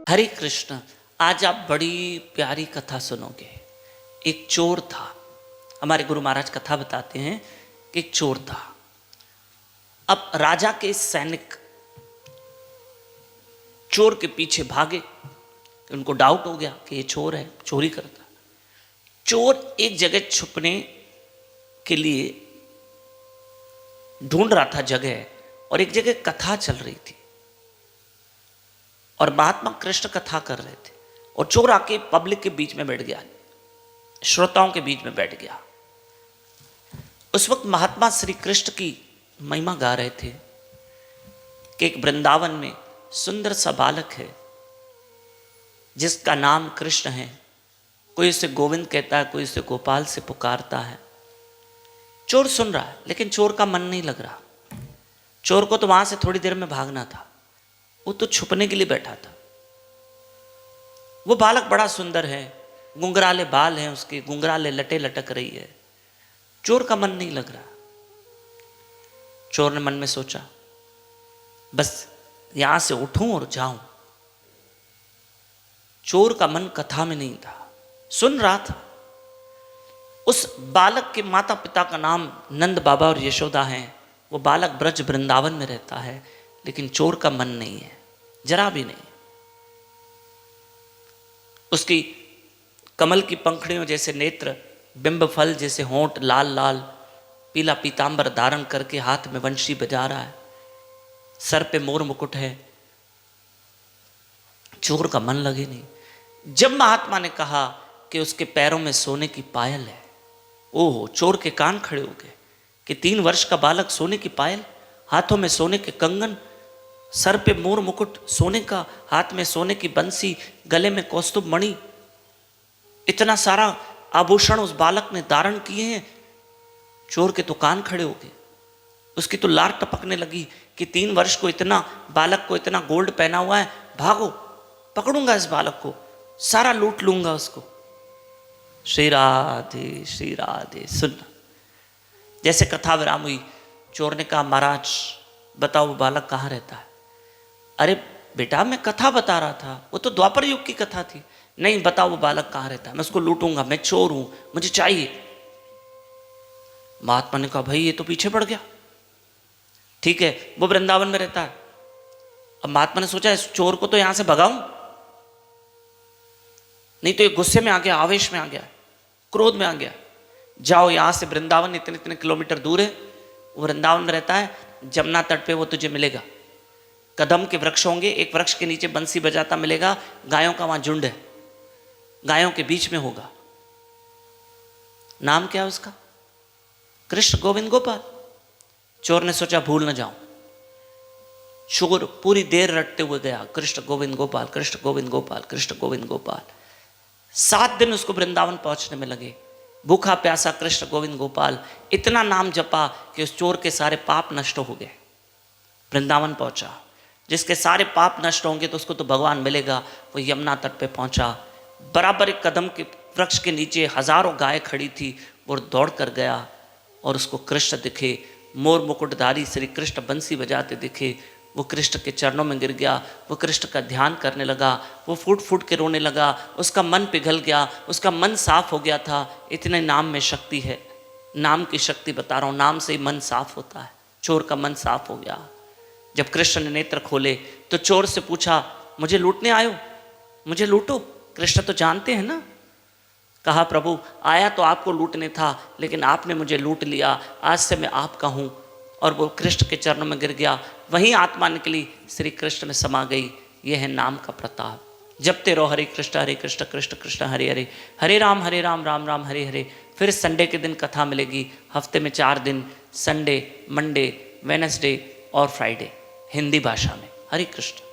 हरे कृष्ण। आज आप बड़ी प्यारी कथा सुनोगे। एक चोर था। हमारे गुरु महाराज कथा बताते हैं कि एक चोर था। अब राजा के सैनिक चोर के पीछे भागे। उनको डाउट हो गया कि ये चोर है, चोरी करता। चोर एक जगह छुपने के लिए ढूंढ रहा था जगह, और एक जगह कथा चल रही थी और महात्मा कृष्ण कथा कर रहे थे, और चोर आके पब्लिक के बीच में बैठ गया, श्रोताओं के बीच में बैठ गया। उस वक्त महात्मा श्री कृष्ण की महिमा गा रहे थे कि एक वृंदावन में सुंदर सा बालक है जिसका नाम कृष्ण है। कोई उसे गोविंद कहता है, कोई उसे गोपाल से पुकारता है। चोर सुन रहा है, लेकिन चोर का मन नहीं लग रहा। चोर को तो वहां से थोड़ी देर में भागना था, वो तो छुपने के लिए बैठा था। वो बालक बड़ा सुंदर है, गुंगराले बाल हैं उसके, गुंगराले लटे लटक रही है। चोर का मन नहीं लग रहा। चोर ने मन में सोचा, बस यहां से उठूं और जाऊं। चोर का मन कथा में नहीं था, सुन रहा था। उस बालक के माता पिता का नाम नंद बाबा और यशोदा हैं। वो बालक ब्रज वृंदावन में रहता है, लेकिन चोर का मन नहीं है, जरा भी नहीं। उसकी कमल की पंखड़ियों जैसे नेत्र, बिंब फल जैसे होंठ, लाल लाल पीला पीतांबर धारण करके हाथ में वंशी बजा रहा है, सर पे मोर मुकुट है। चोर का मन लगे नहीं। जब महात्मा ने कहा कि उसके पैरों में सोने की पायल है, ओह, चोर के कान खड़े हो गए कि 3 वर्ष का बालक सोने की पायल, हाथों में सोने के कंगन, सर पे मोर मुकुट सोने का, हाथ में सोने की बंसी, गले में कौस्तुभ मणि, इतना सारा आभूषण उस बालक ने धारण किए हैं। चोर के तो कान खड़े हो गए। उसकी तो लार टपकने लगी कि 3 वर्ष को इतना बालक को इतना गोल्ड पहना हुआ है, भागो, पकड़ूंगा इस बालक को, सारा लूट लूंगा उसको। श्री राधे सुन। जैसे कथा विराम हुई, चोर ने कहा, महाराज बताओ वो बालक कहाँ रहता है? अरे बेटा, मैं कथा बता रहा था, वो तो द्वापर युग की कथा थी। नहीं, बताओ वो बालक कहाँ रहता है, मैं उसको लूटूंगा, मैं चोर हूं, मुझे चाहिए। महात्मा ने कहा, भाई ये तो पीछे पड़ गया। ठीक है, वो वृंदावन में रहता है। अब महात्मा ने सोचा, इस चोर को तो यहां से भगाऊं, नहीं तो ये गुस्से में आ गया, आवेश में आ गया, क्रोध में आ गया। जाओ, यहां से वृंदावन इतने इतने किलोमीटर दूर है, वो वृंदावन में रहता है, जमुना तट पे वो तुझे मिलेगा। कदम के वृक्ष होंगे, एक वृक्ष के नीचे बंसी बजाता मिलेगा, गायों का वहां झुंड है, गायों के बीच में होगा। नाम क्या है उसका? कृष्ण गोविंद गोपाल। चोर ने सोचा भूल न जाऊं। चोर पूरी देर रटते हुए गया, कृष्ण गोविंद गोपाल, कृष्ण गोविंद गोपाल, कृष्ण गोविंद गोपाल। 7 दिन उसको वृंदावन पहुंचने में लगे। भूखा प्यासा कृष्ण गोविंद गोपाल, इतना नाम जपा कि उस चोर के सारे पाप नष्ट हो गए। वृंदावन पहुंचा। जिसके सारे पाप नष्ट होंगे तो उसको तो भगवान मिलेगा। वो यमुना तट पे पहुंचा। बराबर एक कदम के वृक्ष के नीचे हजारों गाय खड़ी थी। वो दौड़ कर गया और उसको कृष्ण दिखे, मोर मुकुटधारी श्री कृष्ण बंसी बजाते दिखे। वो कृष्ण के चरणों में गिर गया, वो कृष्ण का ध्यान करने लगा, वो फूट फूट के रोने लगा। उसका मन पिघल गया, उसका मन साफ हो गया था। इतने नाम में शक्ति है, नाम की शक्ति बता रहा हूँ, नाम से ही मन साफ होता है। चोर का मन साफ हो गया। जब कृष्ण ने नेत्र खोले तो चोर से पूछा, मुझे लूटने आयो, मुझे लूटो? कृष्ण तो जानते हैं ना। कहा, प्रभु आया तो आपको लूटने था, लेकिन आपने मुझे लूट लिया, आज से मैं आपका हूँ। और वो कृष्ण के चरणों में गिर गया। वहीं आत्मा निकली, श्री कृष्ण में समा गई। यह है नाम का प्रताप। जपते रहो हरे कृष्ण कृष्ण कृष्ण हरे हरे, हरे राम राम राम हरे हरे। फिर संडे के दिन कथा मिलेगी। हफ्ते में 4 दिन, संडे, मंडे, वेडनेसडे और फ्राइडे, हिंदी भाषा में। हरे कृष्ण।